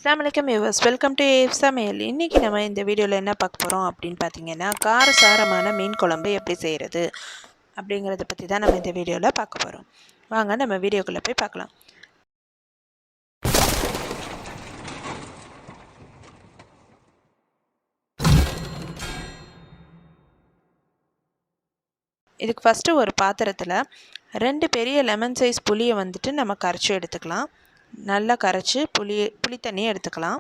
அஸ்ஸலாமுஅலைக்கும் viewers, welcome to ஏஃப் சமையல். இன்றைக்கி நம்ம இந்த வீடியோவில் என்ன பார்க்க போகிறோம் அப்படின்னு பார்த்தீங்கன்னா, காரசாரமான மீன் குழம்பு எப்படி செய்கிறது அப்படிங்கிறத பற்றி தான் நம்ம இந்த வீடியோவில் பார்க்க போகிறோம். வாங்க நம்ம வீடியோக்குள்ளே போய் பார்க்கலாம். இதுக்கு ஃபஸ்ட்டு ஒரு பாத்திரத்தில் 2 பெரிய லெமன் சைஸ் புளியை வந்துட்டு நம்ம கரைச்சி எடுத்துக்கலாம். நல்லா கரைச்சி புளி தண்ணியை எடுத்துக்கலாம்.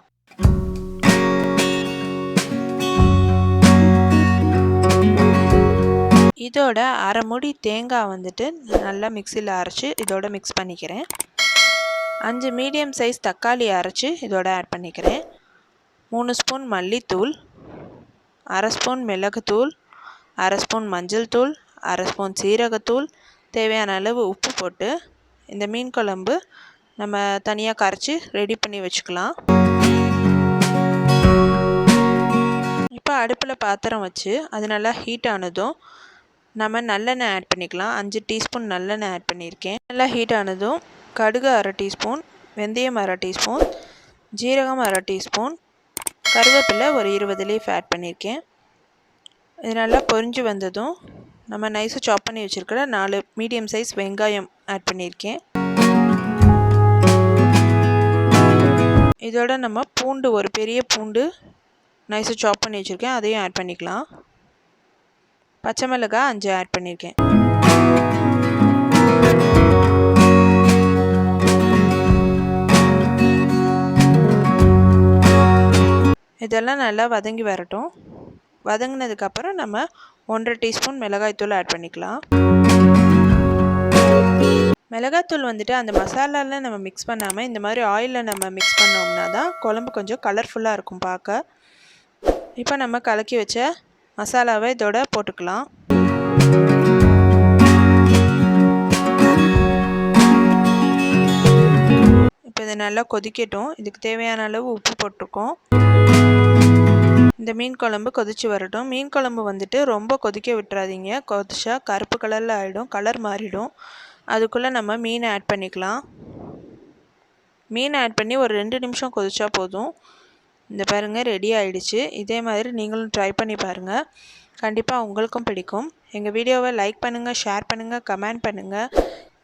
இதோட அரை மூடி தேங்காய் வந்துட்டு நல்லா மிக்சியில் அரைச்சி இதோட மிக்ஸ் பண்ணிக்கிறேன். 5 மீடியம் சைஸ் தக்காளி அரைச்சி இதோட ஆட் பண்ணிக்கிறேன். 3 ஸ்பூன் மல்லித்தூள், அரை ஸ்பூன் மிளகுத்தூள், அரை ஸ்பூன் மஞ்சள் தூள், அரை ஸ்பூன் சீரகத்தூள், தேவையான அளவு உப்பு போட்டு இந்த மீன் குழம்பு நம்ம தனியாக கரைச்சி ரெடி பண்ணி வச்சுக்கலாம். இப்போ அடுப்பில் பாத்திரம் வச்சு அது நல்லா ஹீட் ஆனதும் நம்ம நல்லெண்ணெய் ஆட் பண்ணிக்கலாம். 5 டீஸ்பூன் நல்லெண்ணெய் ஆட் பண்ணியிருக்கேன். நல்லா ஹீட் ஆனதும் கடுகு அரை டீஸ்பூன், வெந்தயம் அரை டீஸ்பூன், ஜீரகம் அரை டீஸ்பூன், கருவேப்பிலை ஒரு 20 லீஃப் ஆட் பண்ணியிருக்கேன். இது நல்லா பொரிஞ்சு வந்ததும் நம்ம நைஸாக சாப் பண்ணி வச்சுருக்கிற 4 மீடியம் சைஸ் வெங்காயம் ஆட் பண்ணியிருக்கேன். இதோட நம்ம பூண்டு, ஒரு பெரிய பூண்டு நைஸாக சாப் பண்ணி வச்சுருக்கேன், அதையும் ஆட் பண்ணிக்கலாம். பச்சை மிளகாய் 5 ஆட் பண்ணியிருக்கேன். இதெல்லாம் நல்லா வதங்கி வரட்டும். வதங்கினதுக்கப்புறம் நம்ம 1.5 டீஸ்பூன் மிளகாய்த்தூள் ஆட் பண்ணிக்கலாம். மிளகாய்த்தூள் வந்துட்டு அந்த மசாலாவில் நம்ம மிக்ஸ் பண்ணாமல் இந்த மாதிரி ஆயிலில் நம்ம மிக்ஸ் பண்ணோம்னா தான் குழம்பு கொஞ்சம் கலர்ஃபுல்லாக இருக்கும் பார்க்க. இப்போ நம்ம கலக்கி வச்ச மசாலாவை இதோட போட்டுக்கலாம். இப்போ இது நல்லா கொதிக்கட்டும். இதுக்கு தேவையான அளவு உப்பு போட்டிருக்கோம். இந்த மீன் குழம்பு கொதித்து வரட்டும். மீன் குழம்பு வந்துட்டு ரொம்ப கொதிக்க விட்டுறாதீங்க. கொதிச்சா கருப்பு கலரில் ஆகிடும், கலர் மாறிடும். அதுக்குள்ளே நம்ம மீனை ஆட் பண்ணிக்கலாம். மீனை ஆட் பண்ணி ஒரு 2 நிமிஷம் கொதிச்சா போதும். இந்த பாருங்கள், ரெடி ஆகிடுச்சு. இதே மாதிரி நீங்களும் ட்ரை பண்ணி பாருங்கள், கண்டிப்பாக உங்களுக்கும் பிடிக்கும். எங்கள் வீடியோவை லைக் பண்ணுங்கள், ஷேர் பண்ணுங்கள், கமெண்ட் பண்ணுங்கள்.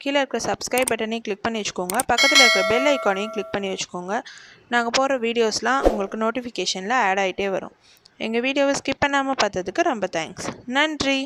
கீழே இருக்கிற சப்ஸ்கிரைப் பட்டனையும் கிளிக் பண்ணி வச்சுக்கோங்க. பக்கத்தில் இருக்கிற பெல் ஐக்கானையும் கிளிக் பண்ணி வச்சுக்கோங்க. நாங்கள் போடுற வீடியோஸ்லாம் உங்களுக்கு நோட்டிஃபிகேஷனில் ஆட் ஆகிட்டே வரும். எங்கள் வீடியோவை ஸ்கிப் பண்ணாமல் பார்த்ததுக்கு ரொம்ப தேங்க்ஸ். நன்றி.